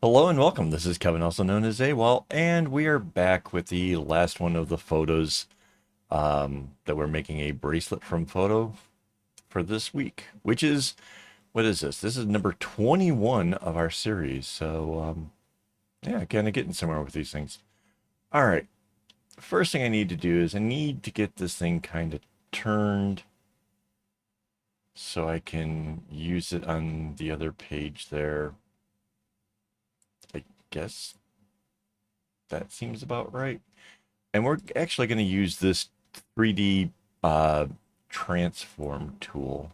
Hello and welcome. This is Kevin, also known as AWOL, and we are back with the last one of the photos that we're making a bracelet from photo for this week, which is, what is this? This is number 21 of our series. So, yeah, kind of getting somewhere with these things. All right. First thing I need to do is I need to get this thing kind of turned so I can use it on the other page there. I guess that seems about right. And we're actually going to use this 3D uh, transform tool.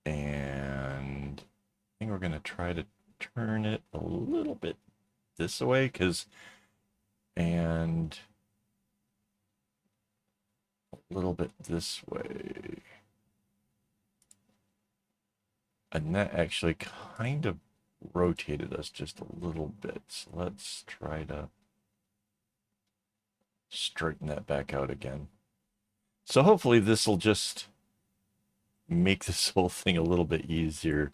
And I think we're going to try to turn it a little bit this way and a little bit this way. And that actually kind of rotated us just a little bit. So let's try to straighten that back out again. So hopefully this will just make this whole thing a little bit easier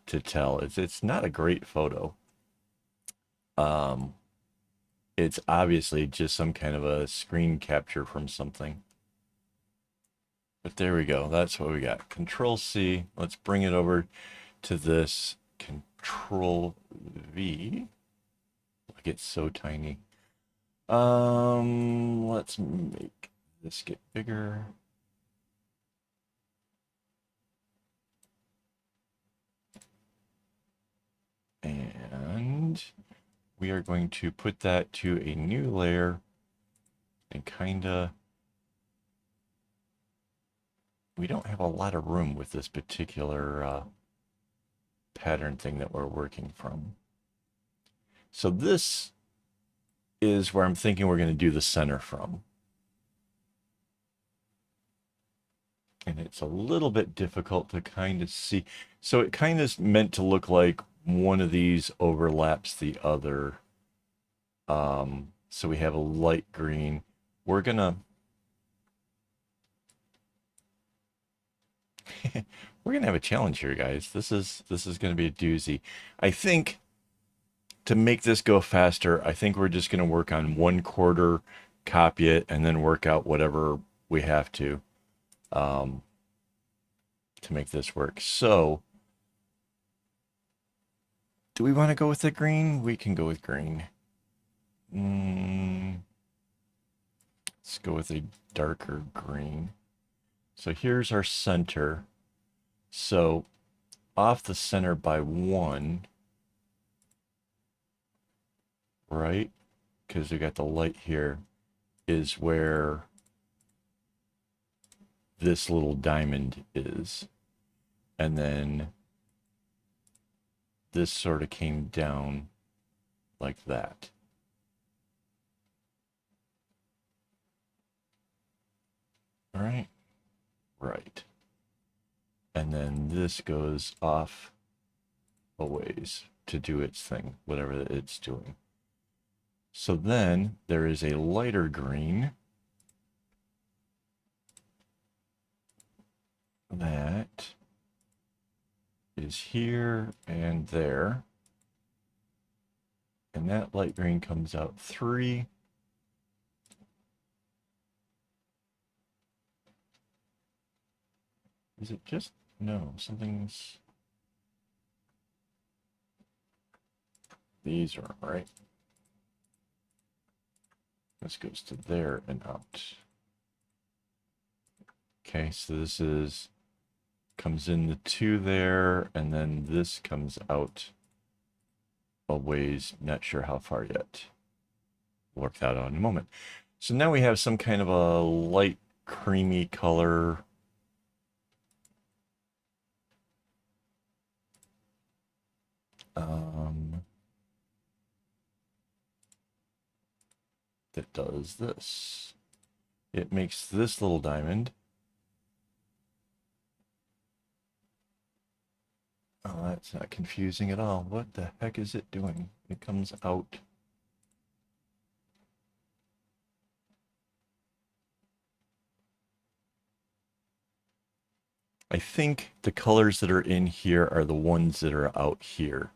to tell. It's not a great photo. Um, it's obviously just some kind of a screen capture from something. But there we go. That's what we got. Control C. Let's bring it over to this. Control V. Like it's so tiny. Let's make this get bigger. And we are going to put that to a new layer and kind of, we don't have a lot of room with this particular pattern thing that we're working from. So this is where I'm thinking we're going to do the center from. And it's a little bit difficult to kind of see. So it kind of meant to look like one of these overlaps the other. So we have a light green. We're gonna we're gonna have a challenge here, guys. This is gonna be a doozy. I think to make this go faster, I think we're just gonna work on 1/4, copy it, and then work out whatever we have um, to make this work. So, do we want to go with the green? We can go with green. Let's go with a darker green. So here's our center. So off the center by 1, right? Because we got the light here, is where this little diamond is. And then this sort of came down like that. All right. Right. And then this goes off a ways to do its thing, whatever it's doing. So then there is a lighter green that is here and there. And that light green comes out 3. Is it just, no, something's, these are right. This goes to there and out. Okay, so this is, comes in the 2 there, and then this comes out a ways, not sure how far yet. We'll work that out in a moment. So now we have some kind of a light creamy color. That does this. It makes this little diamond. Oh, that's not confusing at all. What the heck is it doing? It comes out. I think the colors that are in here are the ones that are out here.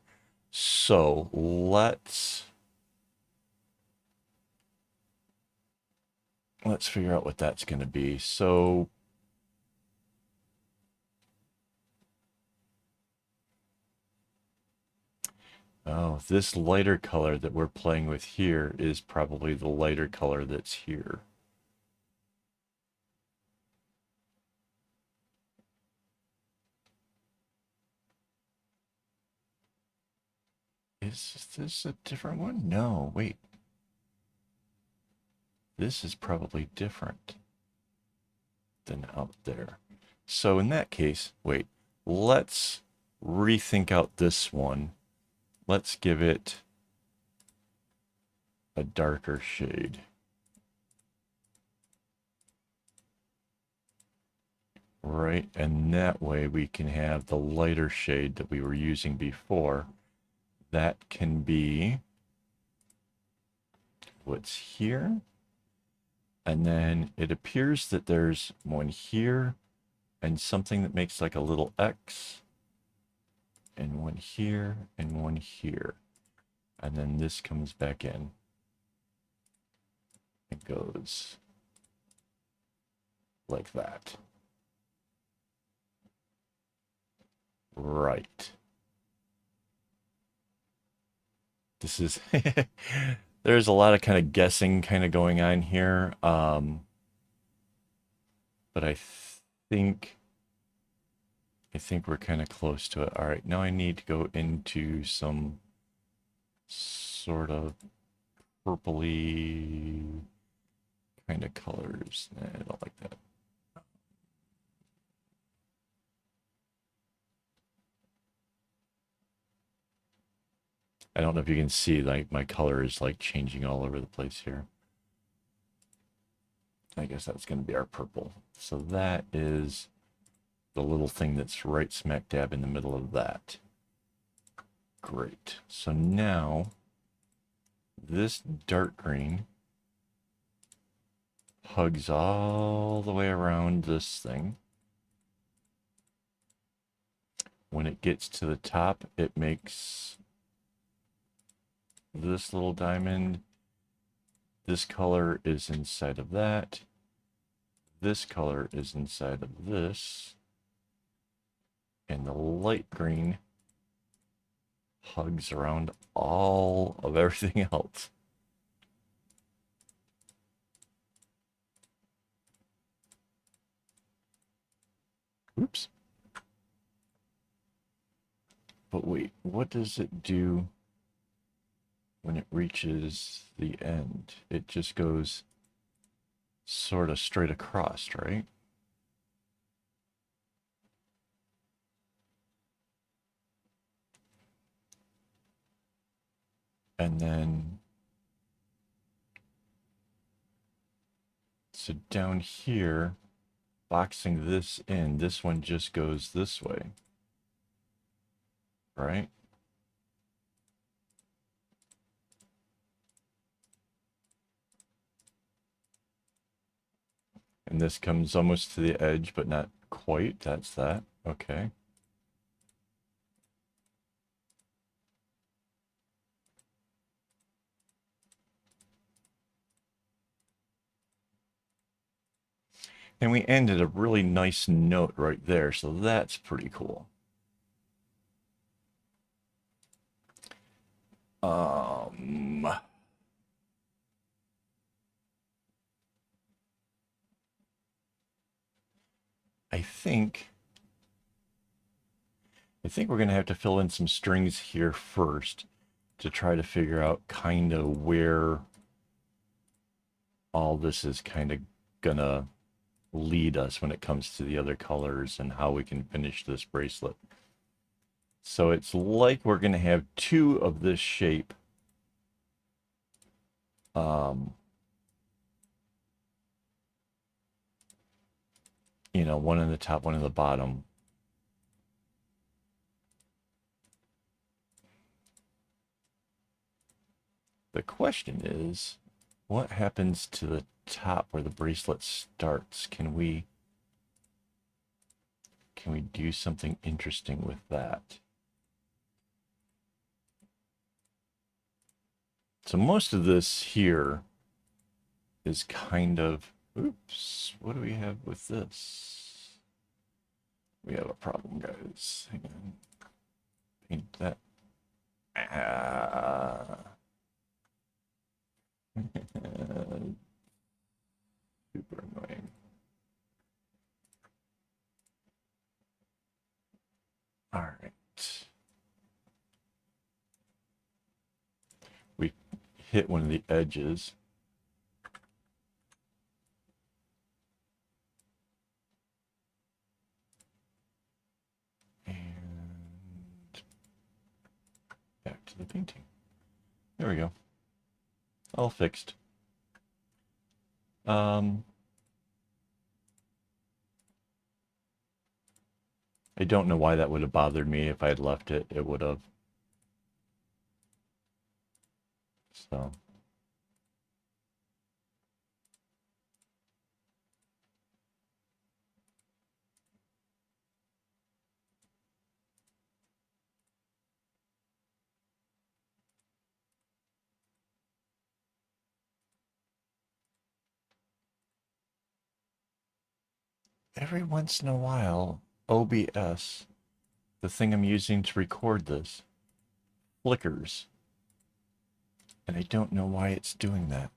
So let's figure out what that's going to be. So oh, this lighter color that we're playing with here is probably the lighter color that's here. Is this a different one? No, wait. This is probably different than out there. So in that case, wait, let's rethink out this one. Let's give it a darker shade. Right, and that way we can have the lighter shade that we were using before. That can be what's here. And then it appears that there's one here and something that makes like a little X, and one here and one here. And then this comes back in. It goes like that. Right. This is there's a lot of kind of guessing kind of going on here. But think I think we're kind of close to it. All right, now I need to go into some sort of purpley kind of colors. I don't like that. I don't know if you can see, like my color is like changing all over the place here. I guess that's going to be our purple. So that is the little thing that's right smack dab in the middle of that. Great. So now this dark green hugs all the way around this thing. When it gets to the top, it makes this little diamond. This color is inside of that. This color is inside of this. And the light green hugs around all of everything else. Oops. But wait, what does it do when it reaches the end? It just goes sort of straight across, right? And then, so down here, boxing this in, this one just goes this way, right? And this comes almost to the edge, but not quite. That's that. Okay. And we ended a really nice note right there, so that's pretty cool. I think we're going to have to fill in some strings here first to try to figure out kind of where all this is kind of gonna lead us when it comes to the other colors and how we can finish this bracelet. So it's like we're going to have two of this shape. You know, one in the top, one in the bottom. The question is, what happens to the top where the bracelet starts? Can we do something interesting with that? So most of this here is kind of, oops, what do we have with this? We have a problem, guys. Hang on. Paint that. Super annoying. All right. We hit one of the edges. And back to the painting. There we go. All fixed. I don't know why that would have bothered me. If I had left it, it would have. So. Every once in a while, OBS, the thing I'm using to record this, flickers. And I don't know why it's doing that.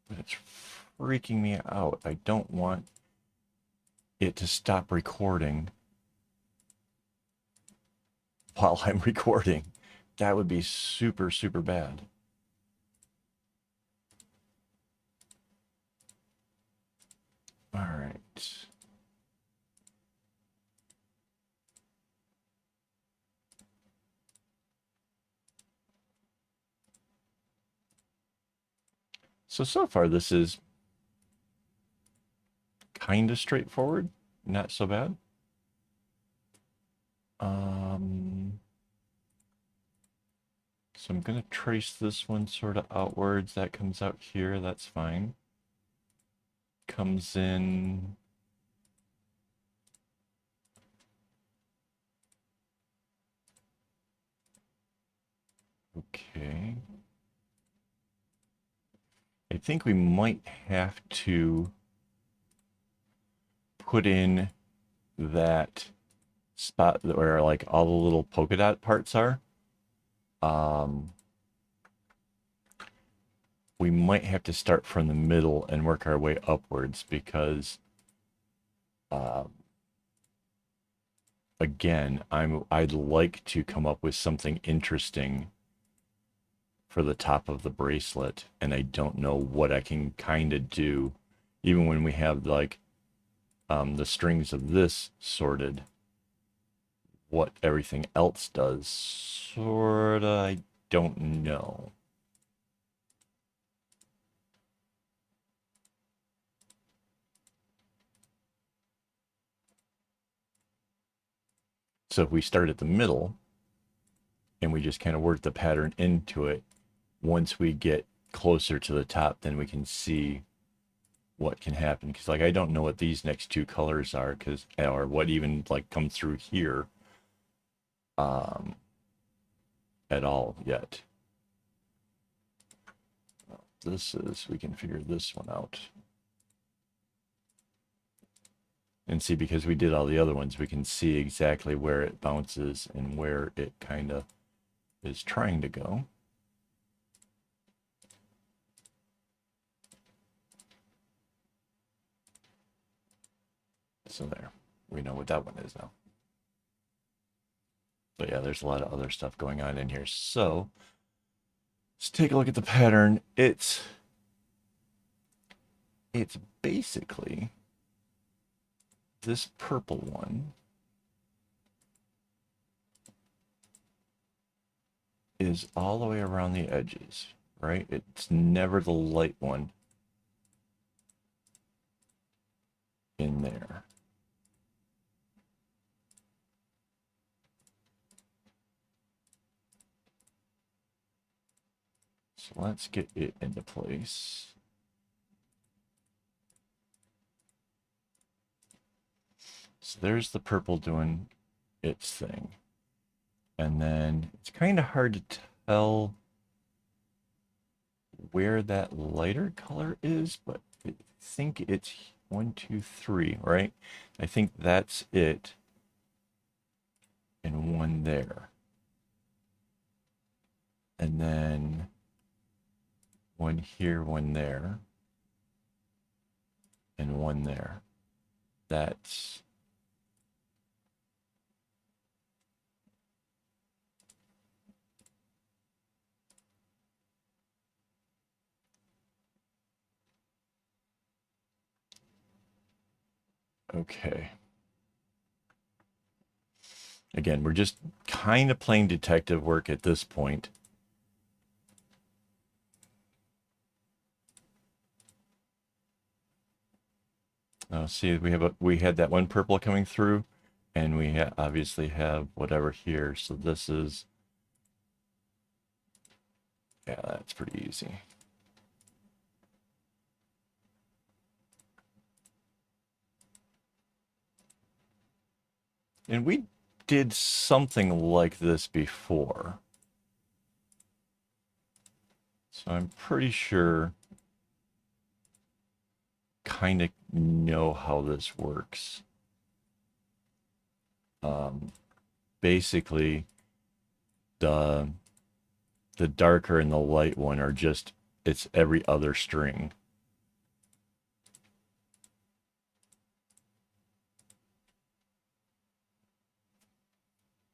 But it's freaking me out. I don't want it to stop recording while I'm recording. That would be super, super bad. All right. So far this is kind of straightforward. Not so bad. So I'm going to trace this one sort of outwards. That comes out here. That's fine. Comes in. Okay. I think we might have to put in that spot where like all the little polka dot parts are. We might have to start from the middle and work our way upwards because again, I'd like to come up with something interesting for the top of the bracelet, and I don't know what I can kind of do, even when we have like the strings of this sorted. What everything else does, sorta, I don't know. So if we start at the middle and we just kind of work the pattern into it, once we get closer to the top, then we can see what can happen. Because like I don't know what these next two colors are, because or what even like comes through here at all yet. This is, we can figure this one out. And see, because we did all the other ones, we can see exactly where it bounces and where it kind of is trying to go. So there, we know what that one is now. But yeah, there's a lot of other stuff going on in here. So let's take a look at the pattern. It's basically this purple one is all the way around the edges, right? It's never the light one in there. So let's get it into place. So there's the purple doing its thing. And then it's kind of hard to tell where that lighter color is, but I think it's 1, 2, 3, right? I think that's it. And one there. And then one here, one there. And one there. That's okay. Again, we're just kind of playing detective work at this point. See, we had that one purple coming through, and we obviously have whatever here. So this is, yeah, that's pretty easy. And we did something like this before. So I'm pretty sure kind of know how this works. Basically, the darker and the light one are just, it's every other string.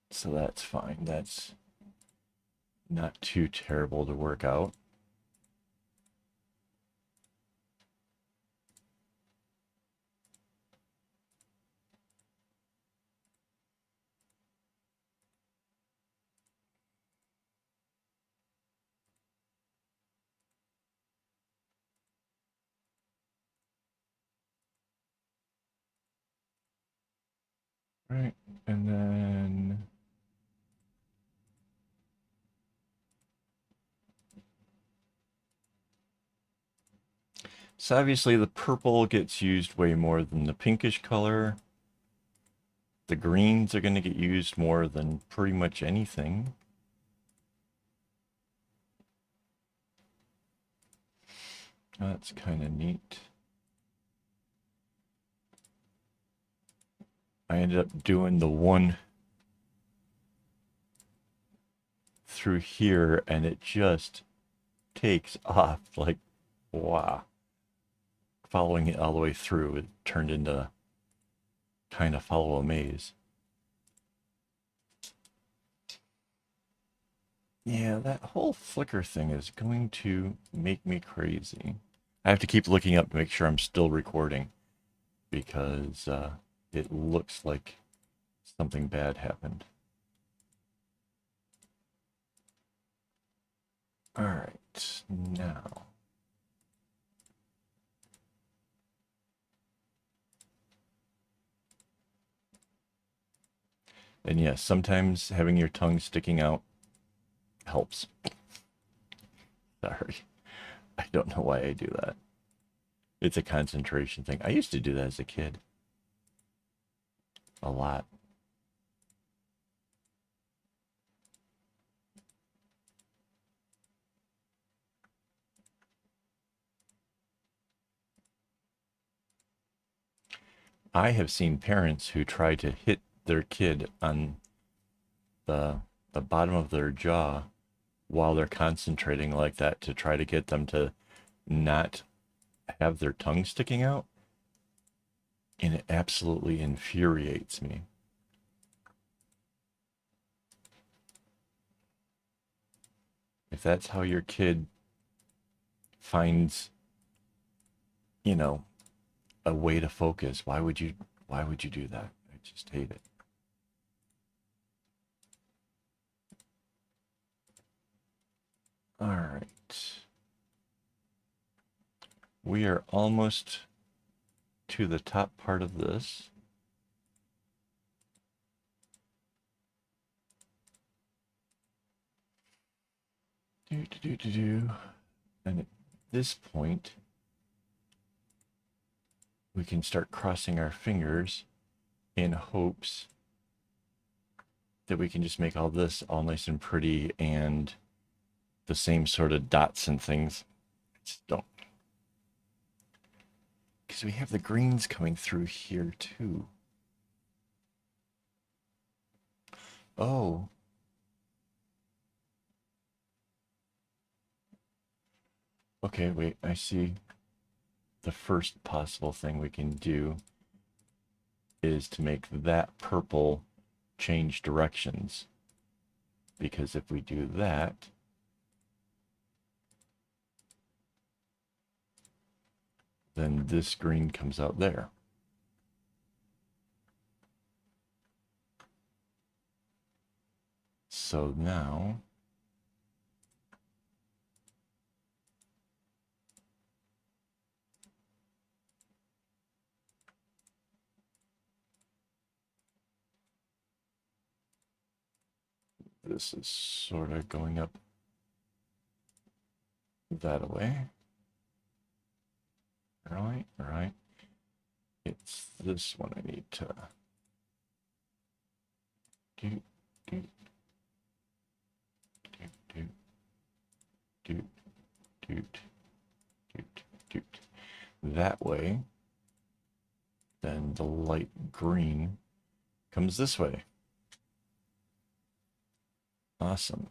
So that's fine. That's not too terrible to work out. Right, and then so obviously the purple gets used way more than the pinkish color. The greens are going to get used more than pretty much anything. That's kind of neat. I ended up doing the one through here and it just takes off like, wow. Following it all the way through, it turned into kind of follow a maze. Yeah, that whole flicker thing is going to make me crazy. I have to keep looking up to make sure I'm still recording because it looks like something bad happened. All right, now. And yes, sometimes having your tongue sticking out helps. Sorry. I don't know why I do that. It's a concentration thing. I used to do that as a kid. A lot. I have seen parents who try to hit their kid on the bottom of their jaw while they're concentrating like that to try to get them to not have their tongue sticking out. And it absolutely infuriates me. If that's how your kid finds, you know, a way to focus, why would you do that? I just hate it. All right. We are almost to the top part of this. And at this point, we can start crossing our fingers in hopes that we can just make all this all nice and pretty and the same sort of dots and things. Just don't. Because we have the greens coming through here too. Oh. Okay, wait, I see. The first possible thing we can do is to make that purple change directions. Because if we do that, then this green comes out there. So now this is sort of going up that way. Right, right. It's this one I need to do, do, do, do, do, do, do, do. That way, then the light green comes this way. Awesome.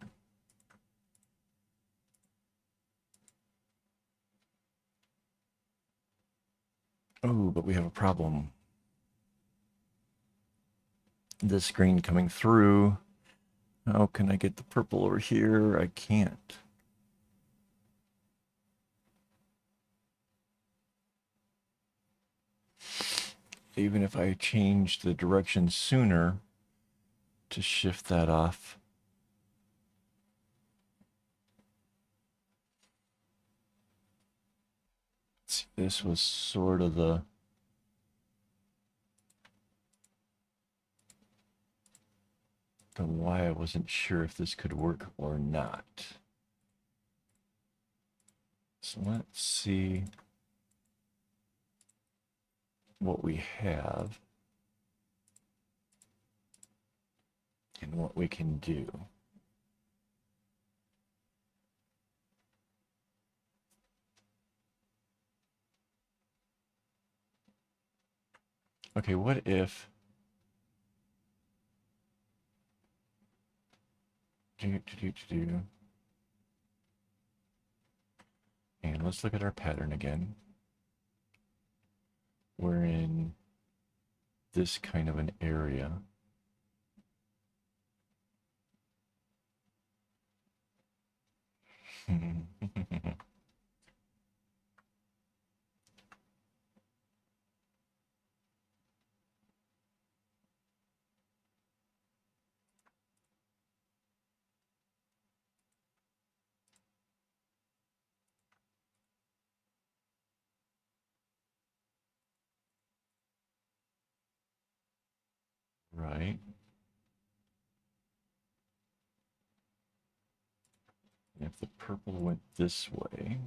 Oh, but we have a problem. This green coming through. How can I get the purple over here? I can't. Even if I change the direction sooner to shift that off. See, this was sort of the why I wasn't sure if this could work or not. So let's see what we have and what we can do. Okay, what if and let's look at our pattern again. We're in this kind of an area. Right. And if the purple went this way,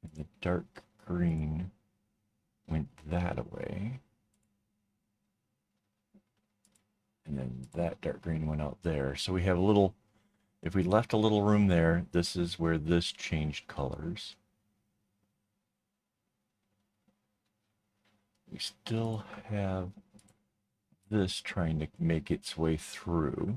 and the dark green went that way, and then that dark green went out there. So we have a little, if we left a little room there, this is where this changed colors. We still have this trying to make its way through.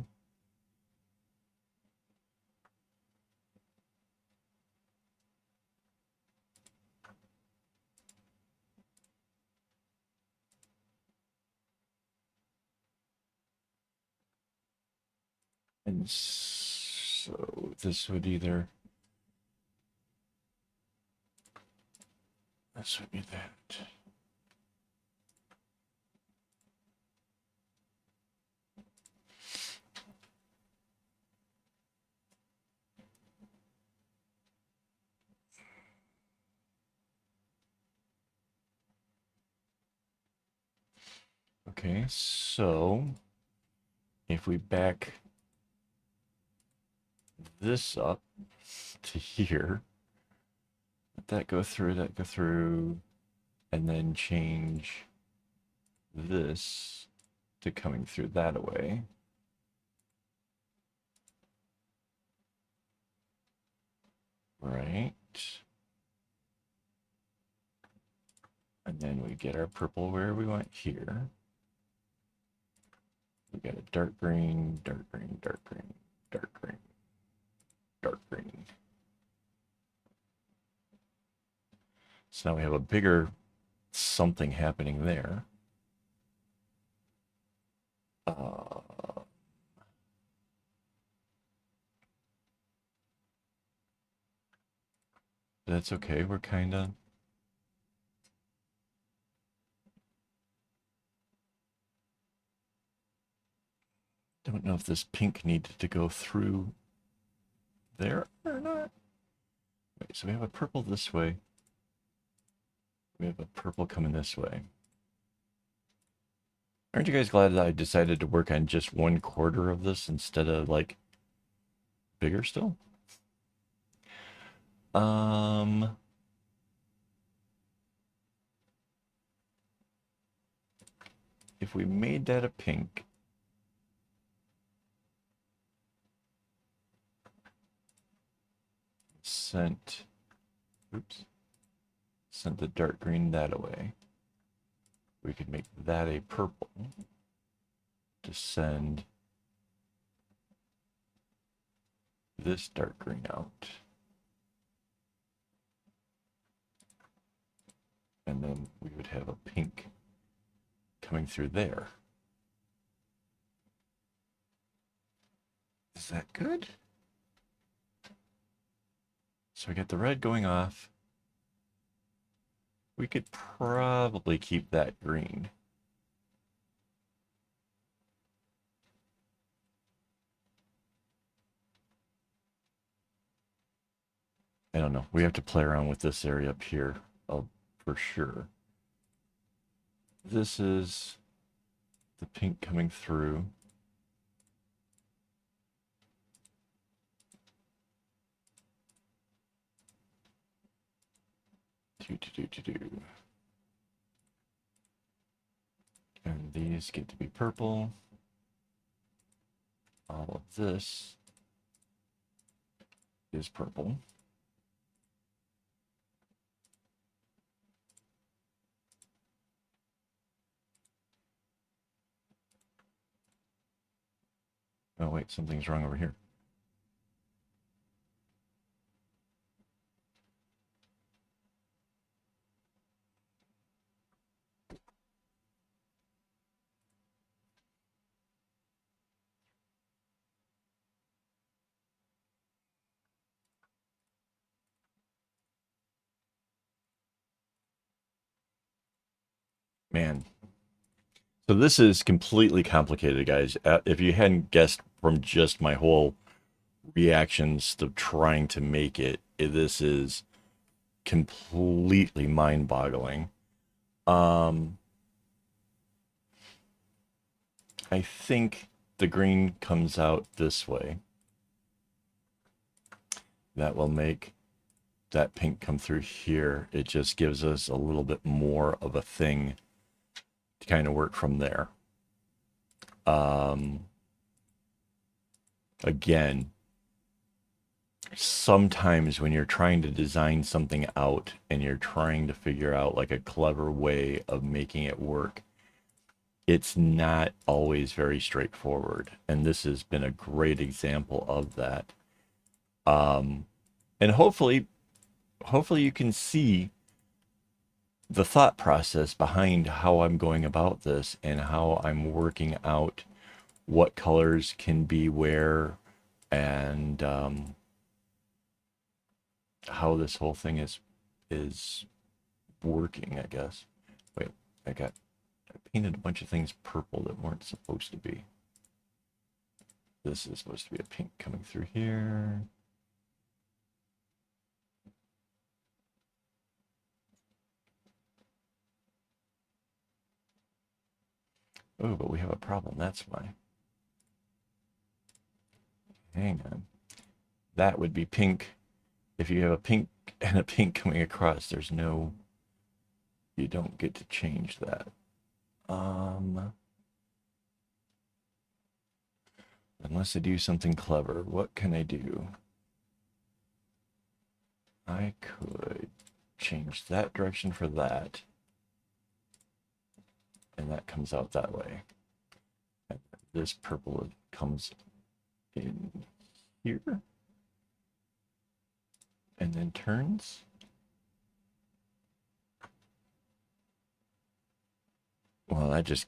And so this would either, this would be that. Okay, so if we back this up to here, let that go through, and then change this to coming through that way. Right. white. And then we get our purple where we want here. We got a dark green, dark green, dark green, dark green, dark green. So now we have a bigger something happening there. That's okay. We're kind of... Don't know if this pink needed to go through there or not. Wait, so we have a purple this way. We have a purple coming this way. Aren't you guys glad that I decided to work on just 1/4 of this instead of like bigger still? If we made that a pink, sent the dark green that away, we could make that a purple to send this dark green out. And then we would have a pink coming through there. Is that good? So we got the red going off. We could probably keep that green. I don't know. We have to play around with this area up here for sure. This is the pink coming through. And these get to be purple. All of this is purple. Oh wait, something's wrong over here. Man. So this is completely complicated, guys. If you hadn't guessed from just my whole reactions to trying to make it, this is completely mind-boggling. I think the green comes out this way. That will make that pink come through here. It just gives us a little bit more of a thing to kind of work from there. Again, sometimes when you're trying to design something out and you're trying to figure out like a clever way of making it work, it's not always very straightforward. And this has been a great example of that. And hopefully you can see the thought process behind how I'm going about this and how I'm working out what colors can be where and how this whole thing is working, I guess. Wait, I painted a bunch of things purple that weren't supposed to be. This is supposed to be a pink coming through here. Oh, but we have a problem. That's why. Hang on. That would be pink. If you have a pink and a pink coming across, there's no... You don't get to change that. Unless I do something clever. What can I do? I could change that direction for that. And that comes out that way. And this purple comes in here. And then turns. Well, I just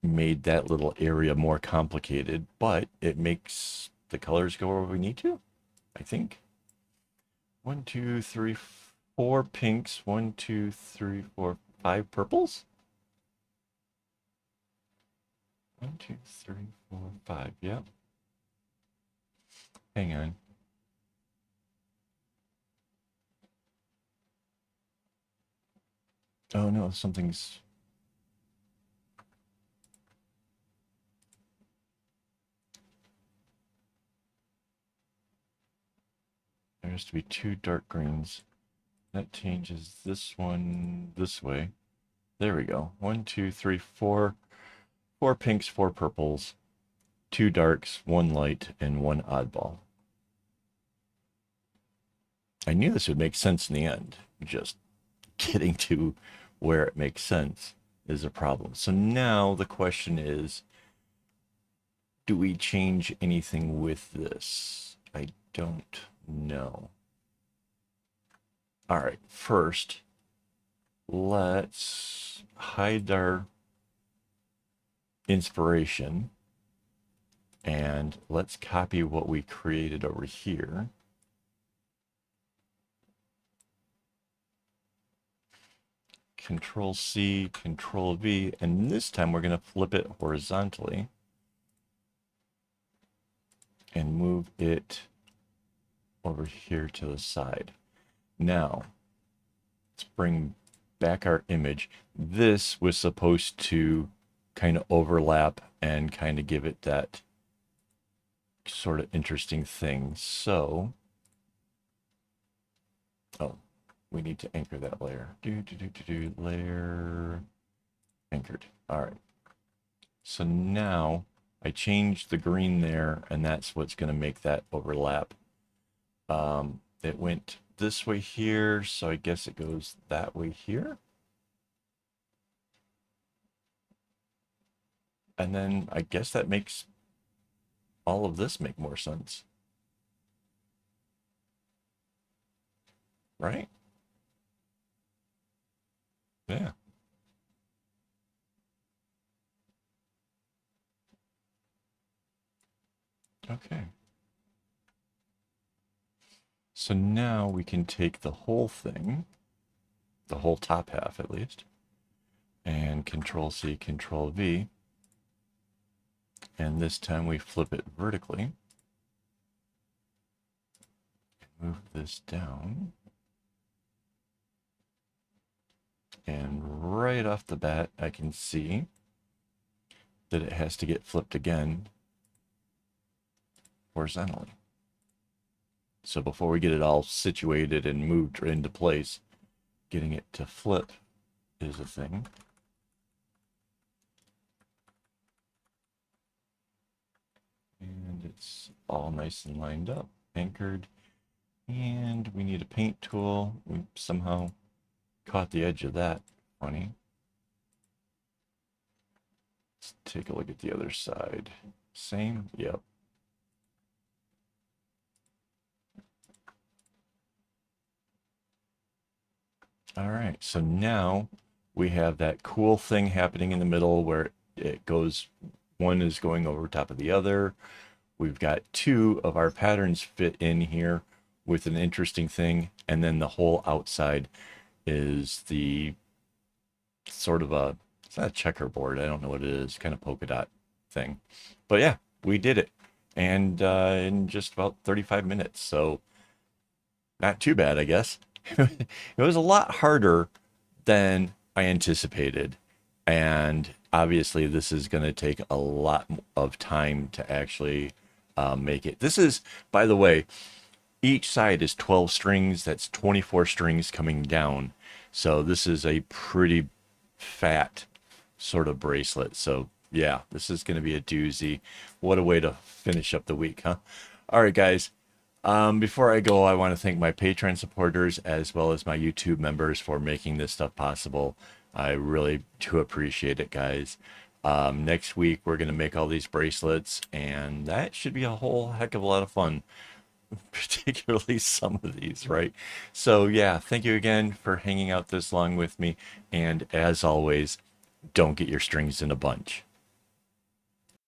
made that little area more complicated, but it makes the colors go where we need to, I think. 1, 2, 3, 4 pinks. 1, 2, 3, 4, 5 purples. 1, 2, 3, 4, 5. Yep. Hang on. Oh no, something's. There has to be 2 dark greens. That changes this one this way. There we go. 1, 2, 3, 4. 4 pinks, 4 purples, 2 darks, 1 light, and 1 oddball. I knew this would make sense in the end. Just getting to where it makes sense is a problem. So now the question is, do we change anything with this? I don't know. All right, first, let's hide our inspiration and let's copy what we created over here. Control C, Control V, and this time we're going to flip it horizontally and move it over here to the side. Now, let's bring back our image. This was supposed to kind of overlap and kind of give it that sort of interesting thing. So, oh, we need to anchor that layer. Layer anchored. All right. So now I changed the green there, and that's what's going to make that overlap. It went this way here, so I guess it goes that way here. And then I guess that makes all of this make more sense. Right? Yeah. Okay. So now we can take the whole thing, the whole top half at least, and Control C, Control V. And this time we flip it vertically. Move this down. And right off the bat, I can see that it has to get flipped again horizontally. So before we get it all situated and moved into place, getting it to flip is a thing. And it's all nice and lined up, anchored. And we need a paint tool. We somehow caught the edge of that. Funny. Let's take a look at the other side. Same? Yep. All right, so now we have that cool thing happening in the middle where it goes, one is going over top of the other. We've got 2 of our patterns fit in here with an interesting thing, and then the whole outside is the sort of a, it's not a checkerboard, I don't know what it is, kind of polka dot thing. But yeah, we did it. And in just about 35 minutes, so not too bad, I guess. It was a lot harder than I anticipated. And obviously, this is going to take a lot of time to actually make it. This is, by the way, each side is 12 strings. That's 24 strings coming down. So this is a pretty fat sort of bracelet. So yeah, this is going to be a doozy. What a way to finish up the week, huh? All right, guys. Before I go, I want to thank my Patreon supporters as well as my YouTube members for making this stuff possible. I really do appreciate it, guys. Next week, we're going to make all these bracelets, and that should be a whole heck of a lot of fun, particularly some of these, right? So, yeah, thank you again for hanging out this long with me. And as always, don't get your strings in a bunch.